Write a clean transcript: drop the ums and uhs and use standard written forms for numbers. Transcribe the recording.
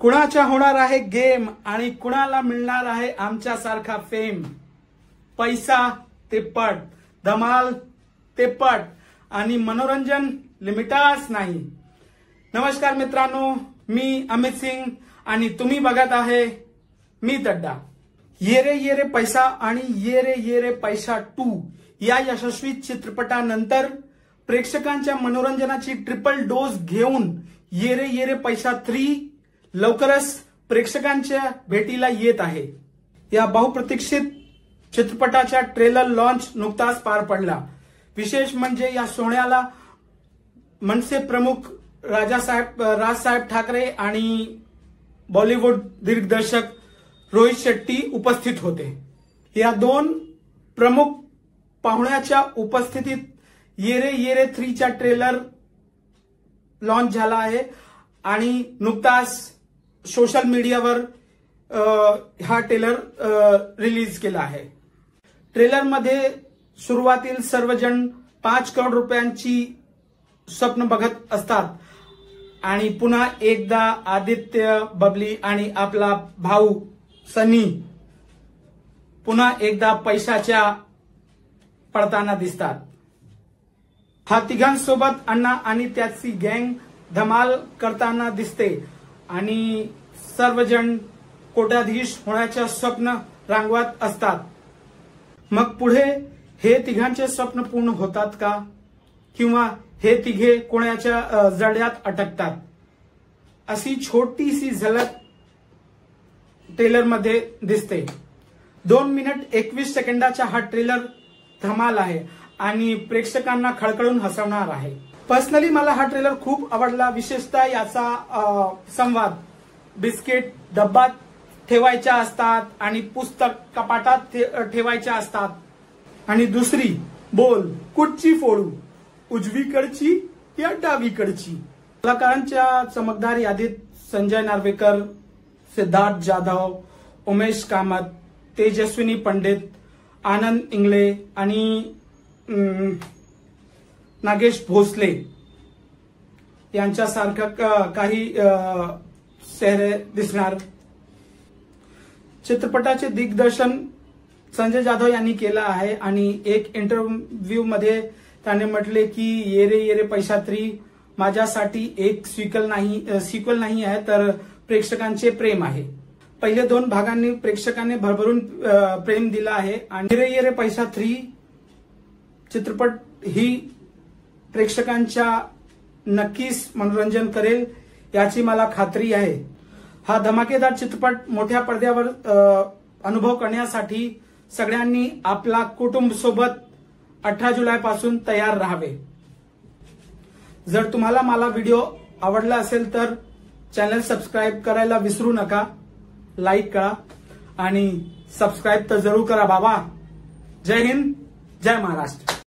कुणाचा होणार आहे गेम आणि कुणाला मिळणार आहे आमच्यासारखा फेम। पैसा ते पट, धमाल ते पट आणि मनोरंजन लिमिटच नाही। नमस्कार मित्रांनो, मी अमित सिंग आणि तुम्ही बघत आहे मी तड्डा। ये रे पैसा आणि ये रे पैसा 2 या यशस्वी चित्रपटानंतर प्रेक्षकांच्या मनोरंजनाची ट्रिपल डोस घेऊन ये रे पैसा 3 लवकरच प्रेक्षकांच्या भेटीला येत आहे। या बहुप्रतीक्षित चित्रपटाचा ट्रेलर लॉन्च नुकताच पार पडला। विशेष म्हणजे या सोहळ्याला मनसे प्रमुख राजसाहेब ठाकरे आणि बॉलिवूड दिग्दर्शक रोहित शेट्टी उपस्थित होते। या दोन प्रमुख पाहुण्याच्या उपस्थितीत ये रे 3 चा ट्रेलर लॉन्च झाला आहे आणि नुकताच सोशल मीडियावर हा ट्रेलर रिलीज केला आहे। ट्रेलर मध्ये सुरुवातील सर्वजण 5 करोड रुपयांची स्वप्न बघत असतात आणि पुन्हा एकदा आदित्य, बबली आणि आपला भाऊ सनी पुन्हा एकदा पैशाच्या पडताना दिसतात। हा तिघांसोबत अण्णा आणि त्याची गँग धमाल करताना दिसते आणि सर्वजण कोट्याधीश होण्याचे स्वप्न रांगवत असतात। मग पुढे हे तिघांचे स्वप्न पूर्ण होतात का किंवा हे तिघे कोणाच्या जाळ्यात अटकतात, अशी छोटीशी झलक ट्रेलर मध्ये दिसते। 2 मिनिट 21 सेकंदाचा हा ट्रेलर धमाल आहे आणि प्रेक्षकांना खळखळून हसवणार आहे। पर्सनली मला हा ट्रेलर खूप आवडला। विशेषतः याचा संवाद बिस्किट डब्यात ठेवायच्या असतात आणि पुस्तक कपाटात ठेवायच्या असतात आणि दुसरी बोल कुठची फोडू, उजवीकडची या डावीकडची। कलाकारांच्या चमकदार यादीत संजय नार्वेकर, सिद्धार्थ जाधव, उमेश कामत, तेजस्विनी पंडित, आनंद इंगळे आणि नागेश भोसले यांच्यासारखं काही चेहरे दिसणार। चित्रपटाचे दिग्दर्शन संजय जाधव यांनी केलं आहे आणि एक इंटरव्ह्यू मध्ये त्याने म्हटले की ये रे पैसा 3 माझ्यासाठी एक सिक्वल नाही आहे, तर प्रेक्षकांचे प्रेम आहे। पहिले 2 भागांनी प्रेक्षकांनी भरभरून प्रेम दिला आहे आणि ये रे पैसा 3 चित्रपट ही प्रेक्षकांच्या नक्कीच मनोरंजन करेल याची मला खात्री आहे। हा धमाकेदार चित्रपट मोठ्या पडद्यावर अनुभव करण्यासाठी सगळ्यांनी आपला कुटुंब सोबत 18 जुलैपासून तयार राहावे। जर तुम्हाला मला व्हिडिओ आवडला असेल तर चॅनल सबस्क्राईब करायला विसरू नका, लाईक करा आणि सबस्क्राईब तर जरूर करा बाबा। जय हिंद, जय महाराष्ट्र।